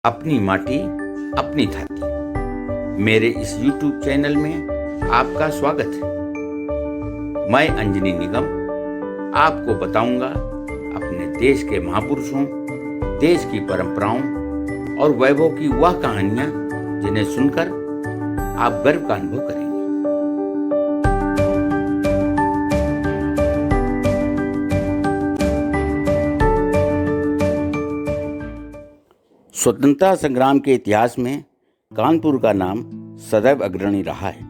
अपनी माटी अपनी धरती मेरे इस YouTube चैनल में आपका स्वागत है। मैं अंजनी निगम आपको बताऊंगा अपने देश के महापुरुषों, देश की परंपराओं और वैभव की वह कहानियां जिन्हें सुनकर आप गर्व का अनुभव करेंगे। स्वतंत्रता संग्राम के इतिहास में कानपुर का नाम सदैव अग्रणी रहा है।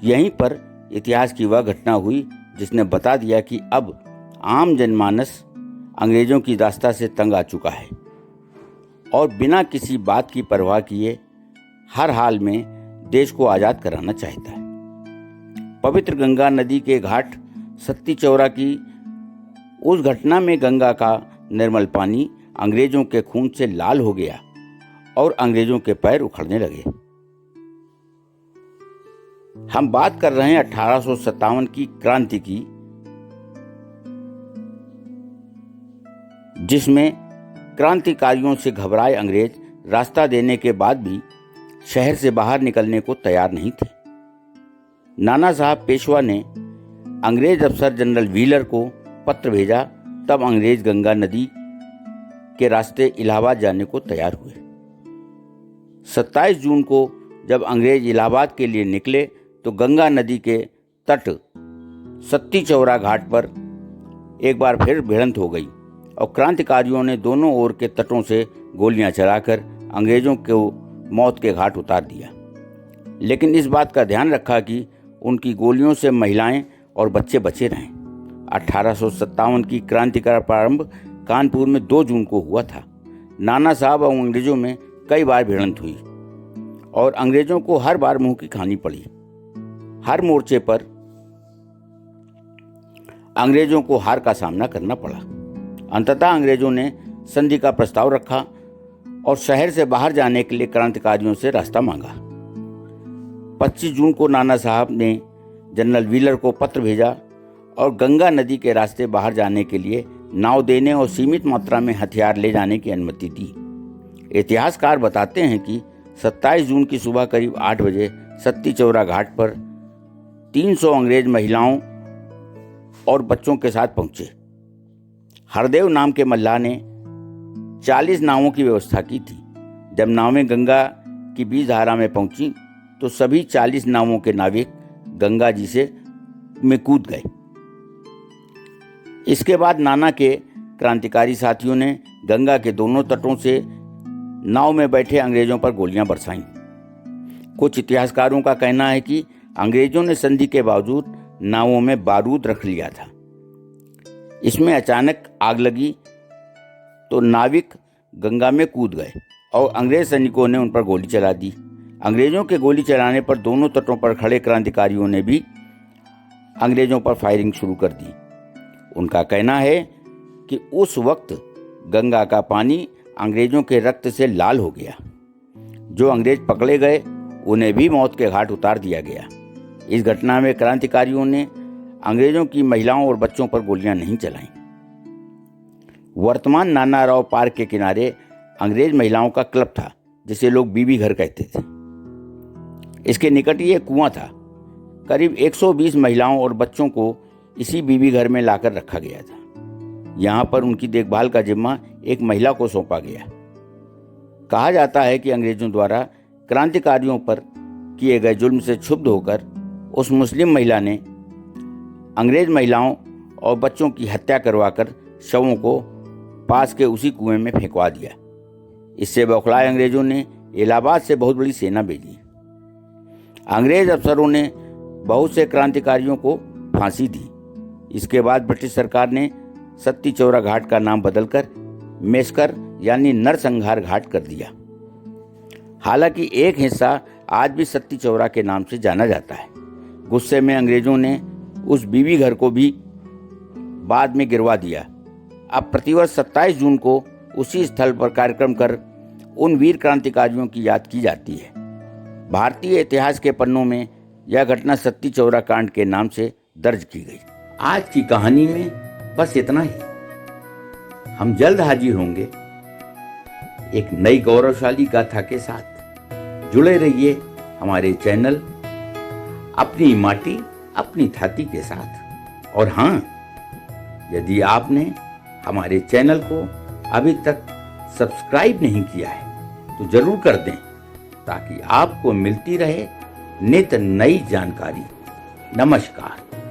यहीं पर इतिहास की वह घटना हुई जिसने बता दिया कि अब आम जनमानस अंग्रेजों की दास्ता से तंग आ चुका है और बिना किसी बात की परवाह किए हर हाल में देश को आज़ाद कराना चाहता है। पवित्र गंगा नदी के घाट सत्ती चौरा की उस घटना में गंगा का निर्मल पानी अंग्रेजों के खून से लाल हो गया और अंग्रेजों के पैर उखड़ने लगे। हम बात कर रहे हैं 1857 की क्रांति की, जिसमें क्रांतिकारियों से घबराए अंग्रेज रास्ता देने के बाद भी शहर से बाहर निकलने को तैयार नहीं थे। नाना साहब पेशवा ने अंग्रेज अफसर जनरल व्हीलर को पत्र भेजा, तब अंग्रेज गंगा नदी के रास्ते इलाहाबाद जाने को तैयार हुए। 27 जून को जब अंग्रेज इलाहाबाद के लिए निकले तो गंगा नदी के तट सत्ती चौरा घाट पर एक बार फिर भिड़ंत हो गई और क्रांतिकारियों ने दोनों ओर के तटों से गोलियां चलाकर अंग्रेजों को मौत के घाट उतार दिया। लेकिन इस बात का ध्यान रखा कि उनकी गोलियों से महिलाएं और बच्चे बचे रहें। 1857 की क्रांति का प्रारंभ कानपुर में 2 जून को हुआ था। नाना साहब और अंग्रेजों में कई बार भिड़ंत हुई और अंग्रेजों को हर बार मुंह की खानी पड़ी। हर मोर्चे पर अंग्रेजों को हार का सामना करना पड़ा। अंततः अंग्रेजों ने संधि का प्रस्ताव रखा और शहर से बाहर जाने के लिए क्रांतिकारियों से रास्ता मांगा। 25 जून को नाना साहब ने जनरल व्हीलर को पत्र भेजा और गंगा नदी के रास्ते बाहर जाने के लिए नाव देने और सीमित मात्रा में हथियार ले जाने की अनुमति दी। इतिहासकार बताते हैं कि 27 जून की सुबह करीब 8 बजे सत्ती चौरा घाट पर 300 अंग्रेज महिलाओं और बच्चों के साथ पहुंचे। हरदेव नाम के मल्लाह ने 40 नावों की व्यवस्था की थी। जब नावें गंगा की बीच धारा में पहुंची तो सभी 40 नावों के नाविक गंगा जी से में कूद गए। इसके बाद नाना के क्रांतिकारी साथियों ने गंगा के दोनों तटों से नाव में बैठे अंग्रेजों पर गोलियां बरसाईं। कुछ इतिहासकारों का कहना है कि अंग्रेजों ने संधि के बावजूद नावों में बारूद रख लिया था। इसमें अचानक आग लगी तो नाविक गंगा में कूद गए और अंग्रेज सैनिकों ने उन पर गोली चला दी। अंग्रेजों के गोली चलाने पर दोनों तटों पर खड़े क्रांतिकारियों ने भी अंग्रेजों पर फायरिंग शुरू कर दी। उनका कहना है कि उस वक्त गंगा का पानी अंग्रेजों के रक्त से लाल हो गया। जो अंग्रेज पकड़े गए उन्हें भी मौत के घाट उतार दिया गया। इस घटना में क्रांतिकारियों ने अंग्रेजों की महिलाओं और बच्चों पर गोलियां नहीं चलाईं। वर्तमान नाना राव पार्क के किनारे अंग्रेज महिलाओं का क्लब था, जिसे लोग बीबी घर कहते थे। इसके निकट ही एक कुआं था। करीब 120 महिलाओं और बच्चों को इसी बीबी घर में लाकर रखा गया था। यहाँ पर उनकी देखभाल का जिम्मा एक महिला को सौंपा गया। कहा जाता है कि अंग्रेजों द्वारा क्रांतिकारियों पर किए गए जुल्म से क्षुब्ध होकर उस मुस्लिम महिला ने अंग्रेज महिलाओं और बच्चों की हत्या करवाकर शवों को पास के उसी कुएं में फेंकवा दिया। इससे बौखलाए अंग्रेजों ने इलाहाबाद से बहुत बड़ी सेना भेजी। अंग्रेज अफसरों ने बहुत से क्रांतिकारियों को फांसी दी। इसके बाद ब्रिटिश सरकार ने सत्ती चौरा घाट का नाम बदलकर मेस्कर यानी नरसंहार घाट कर दिया। हालांकि एक हिस्सा आज भी सत्ती चौरा के नाम से जाना जाता है। गुस्से में अंग्रेजों ने उस बीबी घर को भी बाद में गिरवा दिया। अब प्रतिवर्ष 27 जून को उसी स्थल पर कार्यक्रम कर उन वीर क्रांतिकारियों की याद की जाती है। भारतीय इतिहास के पन्नों में यह घटना सत्ती चौरा कांड के नाम से दर्ज की गई। आज की कहानी में बस इतना ही। हम जल्द हाजिर होंगे एक नई गौरवशाली गाथा के साथ। जुड़े रहिए हमारे चैनल अपनी माटी अपनी थाती के साथ। और हाँ, यदि आपने हमारे चैनल को अभी तक सब्सक्राइब नहीं किया है तो जरूर कर दें, ताकि आपको मिलती रहे नित नई जानकारी। नमस्कार।